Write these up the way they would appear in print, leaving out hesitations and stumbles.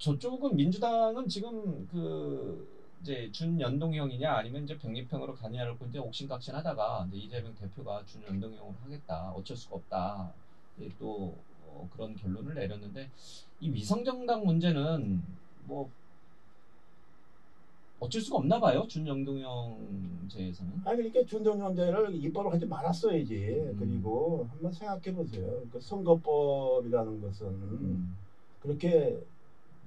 저쪽은 민주당은 지금 그 이제 준연동형이냐 아니면 이제 병립형으로 가느냐를 이제 옥신각신하다가 이제 이재명 대표가 준연동형으로 하겠다, 어쩔 수가 없다, 또 그런 결론을 내렸는데 이 위성정당 문제는 뭐 어쩔 수가 없나 봐요. 준연동형제에서는. 아니 그러니까 준연동형제를 입법을 하지 말았어야지. 그리고 한번 생각해 보세요. 그 선거법이라는 것은 그렇게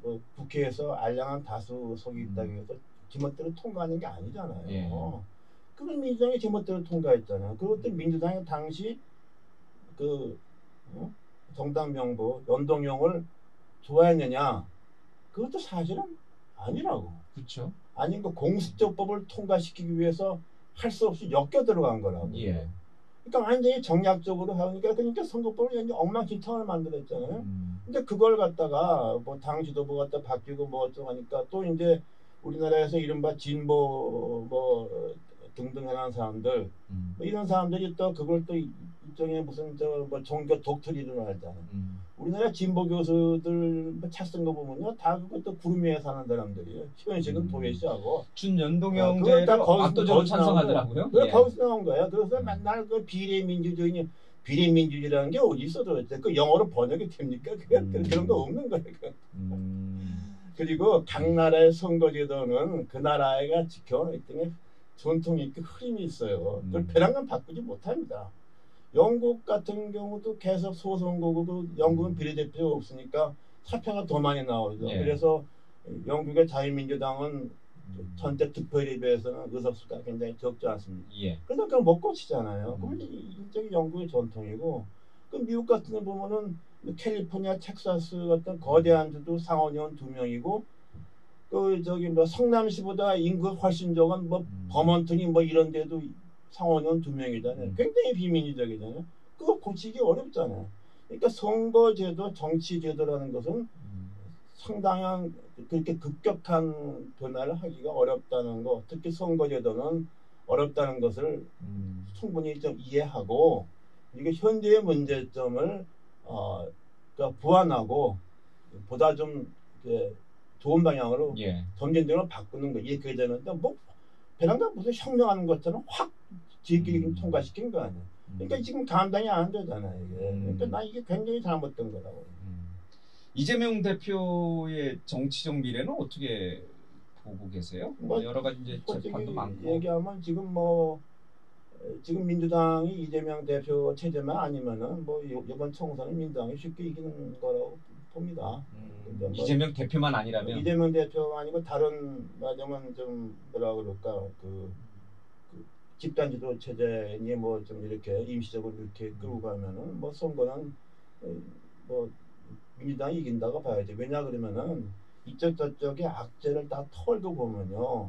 뭐 국회에서 알량한 다수석이 있다고 해서 제멋대로 통과하는 게 아니잖아요. 예. 그건 민주당이 제멋대로 통과했잖아요. 그것도 민주당이 당시 그 정당 명부 연동형을 좋아했느냐? 그것도 사실은 아니라고. 그렇죠. 아닌 그 공수처법을 통과시키기 위해서 할 수 없이 엮여 들어간 거라고. 예. 그러니까 완전히 정략적으로 하니까 그러니까 선거법을 완전 엉망진창을 만들었잖아요. 근데 그걸 갖다가 뭐 당 지도부 갖다 바뀌고 뭐 어쩌고 하니까 또 이제 우리나라에서 이른바 진보 뭐 등등 하는 사람들 뭐 이런 사람들이 또 그걸 또 일종의 무슨 저 뭐 종교 독트린으로 하잖아요. 우리나라 진보 교수들 뭐 책 쓴 거 보면요 다 그것도 구름 위에 사는 사람들이에요. 현실은 도외시하고 준연동형제를 압도적으로 찬성하더라고요. 그래 거기서 나온 거야. 그래서 맨날 그 비례민주주의 비례민주주의라는 게 어디 있어 도대체? 그 영어로 번역이 됩니까? 그런 거 없는 거예요. 그리고 각 나라의 선거제도는 그 나라가 지켜있던 전통이 있고 흐름이 있어요. 그걸 배랑간 바꾸지 못합니다. 영국 같은 경우도 계속 소선거고 영국은 비례대표가 없으니까 사표가 더 많이 나오죠. 예. 그래서 영국의 자유민주당은 전체 득표율에 비해서는 의석수가 굉장히 적지 않습니다. 예. 그래서 그냥 못 고치잖아요. 그건 일종의 영국의 전통이고, 그 미국 같은 데 보면은 캘리포니아, 텍사스 같은 거대한 주도 상원의원 2명이고, 그 저기 뭐 성남시보다 인구 훨씬 적은 뭐 버먼트니 뭐 이런 데도 상원의원 2명이잖아요. 굉장히 비민주적이잖아요. 그거 고치기 어렵잖아요. 그러니까 선거제도, 정치제도라는 것은 상당한 그렇게 급격한 변화를 하기가 어렵다는 거, 특히 선거제도는 어렵다는 것을 충분히 좀 이해하고, 이게 현재의 문제점을 그러니까 보완하고 보다 좀 좋은 방향으로 점진적으로 바꾸는 거 이렇게 되는데 뭐 배낭가 무슨 혁명하는 것처럼 확 지들끼리 통과시킨 거 아니에요. 그러니까 지금 감당이 안 되잖아요. 이게. 그러니까 나 이게 굉장히 잘못된 거라고. 이재명 대표의 정치적 미래는 어떻게 보고 계세요? 뭐 여러 가지 이제 재판도 많고. 얘기하면 지금 민주당이 이재명 대표 체제만 아니면은 뭐 이번 총선은 민주당이 쉽게 이기는 거라고 봅니다. 뭐 이재명 대표만 아니라면 이재명 대표 아니고 다른 말하자면 좀 뭐라 그럴까 그 집단 지도 체제니 뭐 좀 이렇게 임시적으로 이렇게 끌고 가면은 뭐 선거는 뭐 민주당이 이긴다고 봐야지. 왜냐 그러면은 이쪽 저쪽의 악재를 다 털고 보면요.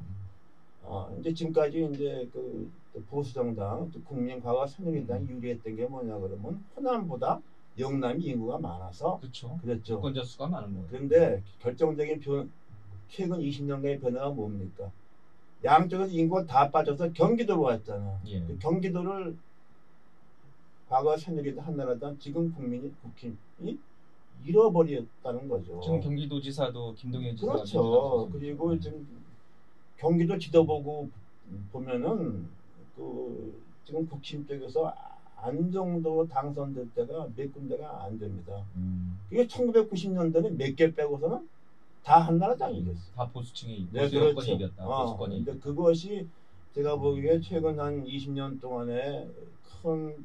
이제 지금까지 이제 그 보수 정당, 또 국민과거 새누리당이 유리했던 게 뭐냐 그러면 호남보다 영남이 인구가 많아서 그렇죠. 유권자 수가 많은 거예요. 그런데 결정적인 최근 20년간의 변화가 뭡니까? 양쪽에서 인구가 다 빠져서 경기도로 왔잖아. 그 경기도를 과거 새누리당 한나라당 지금 국민이 잃어버렸다는 거죠. 지금 경기도지사도 김동연 지사가 그렇죠. 그리고 지금 경기도 지도보고 보면은 그 지금 국힘 쪽에서 안정도 당선될 때가 몇 군데가 안 됩니다. 이게 1990년대는 몇 개 빼고서는 다 한나라당이 이겼어. 다 보수층이 보수 여건이 이겼다. 보수권이. 근데 그것이 제가 보기에 최근 한 20년 동안에 큰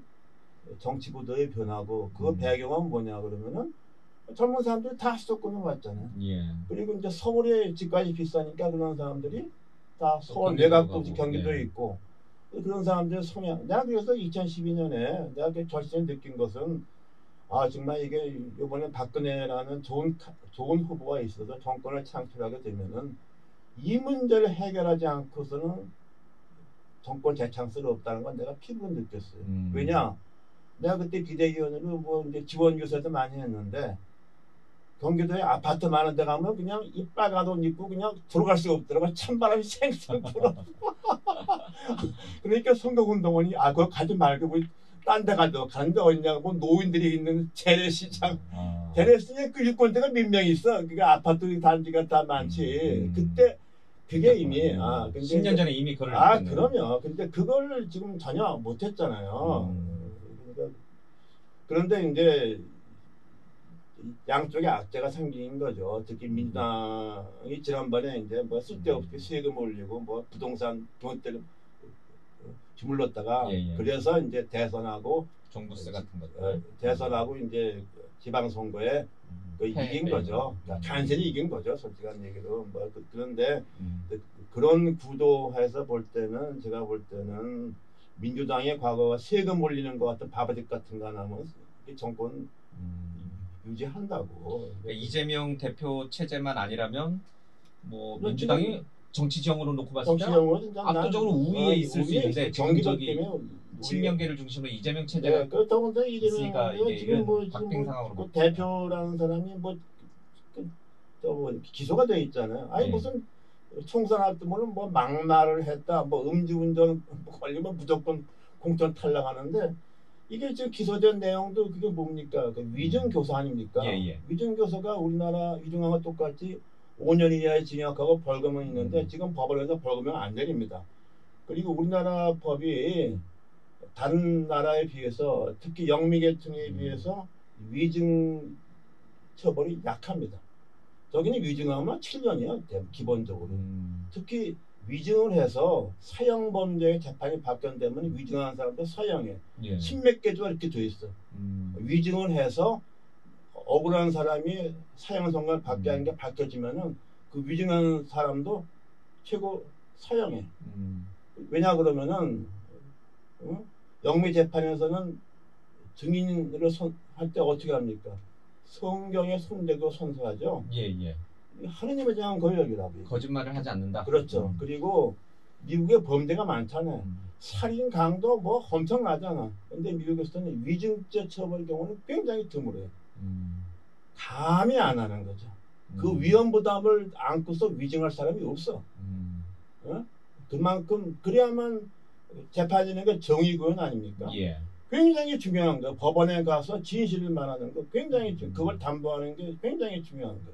정치 구도의 변화고 그 배경은 뭐냐 그러면은 젊은 사람들이 다 수도권으로 왔잖아요. 그리고 이제 서울에 집까지 비싸니까 그런 사람들이 다 서울 외곽도 경기도에 있고 그런 사람들의 성향. 내가 그래서 2012년에 내가 절실히 느낀 것은 정말 이게 이번에 박근혜라는 좋은 후보가 있어서 정권을 창출하게 되면은 이 문제를 해결하지 않고서는 정권 재창출이 없다는 건 내가 피부로 느꼈어요. 왜냐? 내가 그때 비대위원으로 뭐 이제 지원 교섭도 많이 했는데 경기도에 아파트 많은 데 가면 그냥 이 빨간 옷 입고 그냥 들어갈 수가 없더라고. 찬바람이 쌩쌩 불어. 그러니까 선거운동원이 그거 가지 말고 딴 데 가도 가는데 어디냐고 노인들이 있는 재래시장 테네시에 그 유권자가 몇 명 있어. 그러니까 아파트 단지가 다 많지. 그때 그게 이미 근데 10년 전에 이미 그걸 그럼요. 근데 그걸 지금 전혀 못했잖아요. 그러니까 그런데 이제 양쪽에 악재가 생긴 거죠. 특히 민주당이 지난번에 이제 뭐 쓸데없이 세금 올리고 뭐 부동산 돈대를 주물렀다가 그래서 이제 대선하고 종부세 같은 것 대선하고 이제 지방선거에 이긴 거죠. 간신히 이긴 거죠. 솔직한 얘기로 뭐 그런데 그런 구도에서 볼 때는 제가 볼 때는 민주당의 과거와 세금 올리는 것 같은 바보짓 같은 거 하면 정권 유지한다고. 그러니까 이재명 대표 체제만 아니라면 뭐 민주당이 정치 지형으로 놓고 봤을 때 압도적으로 우위에 있을 수 있는데 경기적이 친명계를 중심으로 이재명 체제가 그렇다고 있으니까 이게 지금 뭐 박빙 상황으로 그 대표라는 사람이 뭐 기소가 돼 있잖아요. 아니 무슨 총선 앞두고는 뭐 막말을 했다, 뭐 음주운전 걸리면 무조건 공천 탈락하는데 이게 지금 기소된 내용도 그게 뭡니까? 그 위증교사 아닙니까? 위증교사가 우리나라 위증하고 똑같이 5년 이하의 징역하고 벌금은 있는데 지금 법원에서 벌금은 안 내립니다. 그리고 우리나라 법이 다른 나라에 비해서 특히 영미계층에 비해서 위증 처벌이 약합니다. 저기는 위증하면 7년이야 기본적으로. 특히 위증을 해서 사형 범죄의 재판이 바뀌었다면 위증한 사람도 사형에 10몇 개 조가 이렇게 돼 있어. 위증을 해서 억울한 사람이 사형 선고를 받게 하는 게 바뀌어지면은 그 위증한 사람도 최고 사형에. 왜냐 그러면은 영미 재판에서는 증인으로 할 때 어떻게 합니까? 성경에 손대고 선서하죠. 하느님에 대한 권력이라고. 거짓말을 하지 않는다. 그렇죠. 그리고 미국에 범죄가 많잖아요. 살인 강도 뭐 엄청나잖아. 근데 미국에서는 위증죄 처벌 경우는 굉장히 드물어요. 감히 안 하는 거죠. 그 위험 부담을 안고서 위증할 사람이 없어. 그만큼 그래야만 재판이라는 게 정의구현 아닙니까? 굉장히 중요한 거. 법원에 가서 진실을 말하는 거 굉장히 그걸 담보하는 게 굉장히 중요한 거.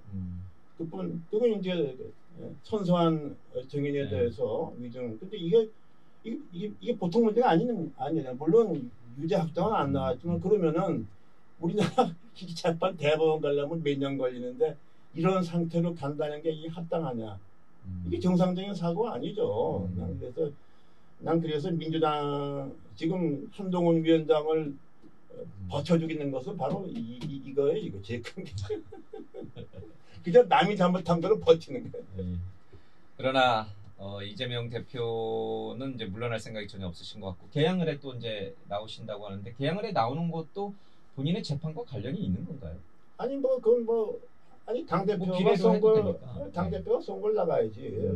그건 이제 선서한 증인에 대해서 위증. 근데 이게 보통 문제가 아니에요. 물론 유죄 확정은 안 나왔지만 그러면은 우리나라 재판 대법원 가려면 몇 년 걸리는데 이런 상태로 간다는 게 이게 합당하냐? 이게 정상적인 사고가 아니죠. 난 그래서 민주당 지금 한동훈 위원장을 버텨 죽이는 것은 바로 이거예요. 이거 제일 큰 게. 그냥 남이 잘못한 대로 버티는 거예요. 그러나 이재명 대표는 이제 물러날 생각이 전혀 없으신 것 같고 개항을에 또 이제 나오신다고 하는데 개항을에 나오는 것도 본인의 재판과 관련이 있는 건가요? 아니 뭐 그건 뭐 아니 당 대표가 선거를 나가야지.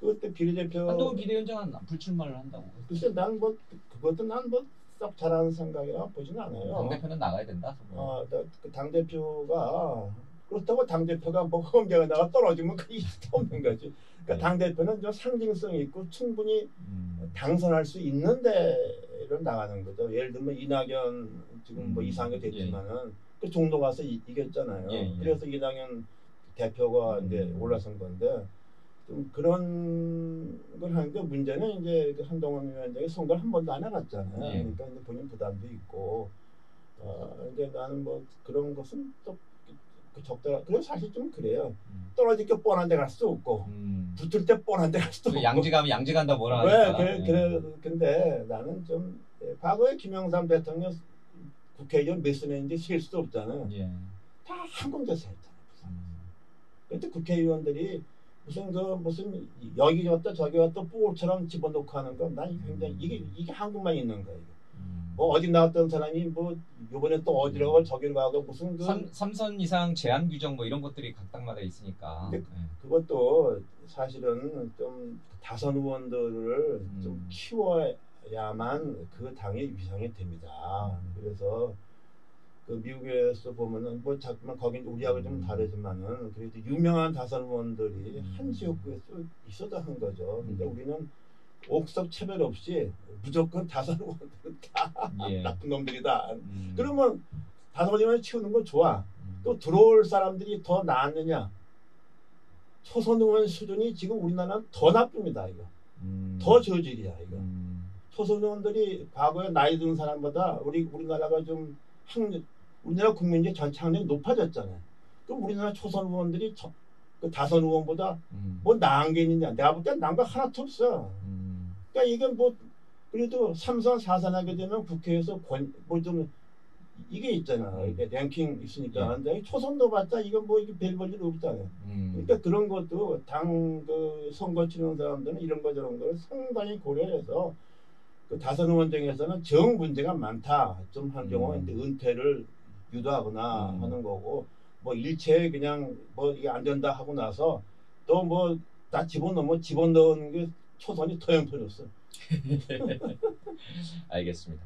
그때 비례대표 한동훈 비대위원장은 불출마를 한다고. 글쎄 난 뭐 그것도 난 뭐 썩 잘하는 생각이라 보지는 않아요. 당 대표는 나가야 된다. 그 당 대표가 그렇다고 당 대표가 뭐 험계가 나가 떨어지면 그게 없는 거지. 그러니까 당 대표는 좀 상징성이 있고 충분히 당선할 수 있는 데로 나가는 거죠. 예를 들면 이낙연 지금 뭐 이상하게 됐지만은 그 종로 가서 이겼잖아요. 그래서 이낙연 대표가 이제 올라선 건데. 좀 그런 걸 하는데 문제는 이제 한동훈 위원장이 선거를 한 번도 안 해봤잖아요. 그러니까 이제 본인 부담도 있고, 이제 나는 뭐 그런 것은 또 적절하. 그래서 사실 좀 그래요. 떨어질 게 뻔한 데 갈 수도 없고, 붙을 때 뻔한 데 갈 수도 없고. 양지간다 뭐라 하니까. 그래. 근데 나는 좀 과거에 김영삼 대통령 국회의원 몇 선했는지 셀 수도 없잖아요. 다 한 군데서 했잖아요. 그때 국회의원들이 무슨 여기 갔다 저기 갔다 볼처럼 집어넣고 하는 건 난 굉장히 이게 한국만 있는 거예요. 뭐 어디 나왔던 사람이 뭐 이번에 또 어디로 가고 저기로 가고 무슨 그 3선 이상 제한 규정 뭐 이런 것들이 각 당마다 있으니까. 근데 그것도 사실은 좀 다선 의원들을 좀 키워야만 그 당의 위상이 됩니다. 그래서 그 미국에서 보면은 뭐 자꾸만 거긴 우리하고 좀 다르지만은 그래도 유명한 다선 의원들이 한 지역구에 있어도 한 거죠. 근데 우리는 옥석 차별 없이 무조건 다선 의원들은 다 나쁜 놈들이다. 그러면 다섯 의원 채우는 건 좋아. 또 들어올 사람들이 더 나았느냐? 초선 의원 수준이 지금 우리나라는 더 나쁩니다. 이거 더 저질이야. 이거 초선 의원들이 과거에 나이 든 사람보다 우리나라가 좀 우리나라 국민의 전체 학력이 높아졌잖아요. 그럼 우리나라 초선 의원들이 그 다선 의원보다 뭐 나은 게 있느냐? 내가 볼 땐 나은 거 하나도 없어. 그러니까 이게 뭐 그래도 3선 4선 하게 되면 국회에서 뭐 좀 이게 있잖아. 이게 랭킹 있으니까. 근데 초선 넣어봤자 이건 뭐 이게 별 볼 일 없잖아요. 그러니까 그런 것도 당 그 선거 치는 사람들은 이런 거 저런 걸 상당히 고려해서 그 다선 의원 중에서는 정 문제가 많다. 좀 한 경우 은퇴를 유도하거나 하는 거고 뭐 일체 그냥 뭐 이게 안 된다 하고 나서 또 뭐 다 집어넣은 게 초선이 더 형편없어. 알겠습니다.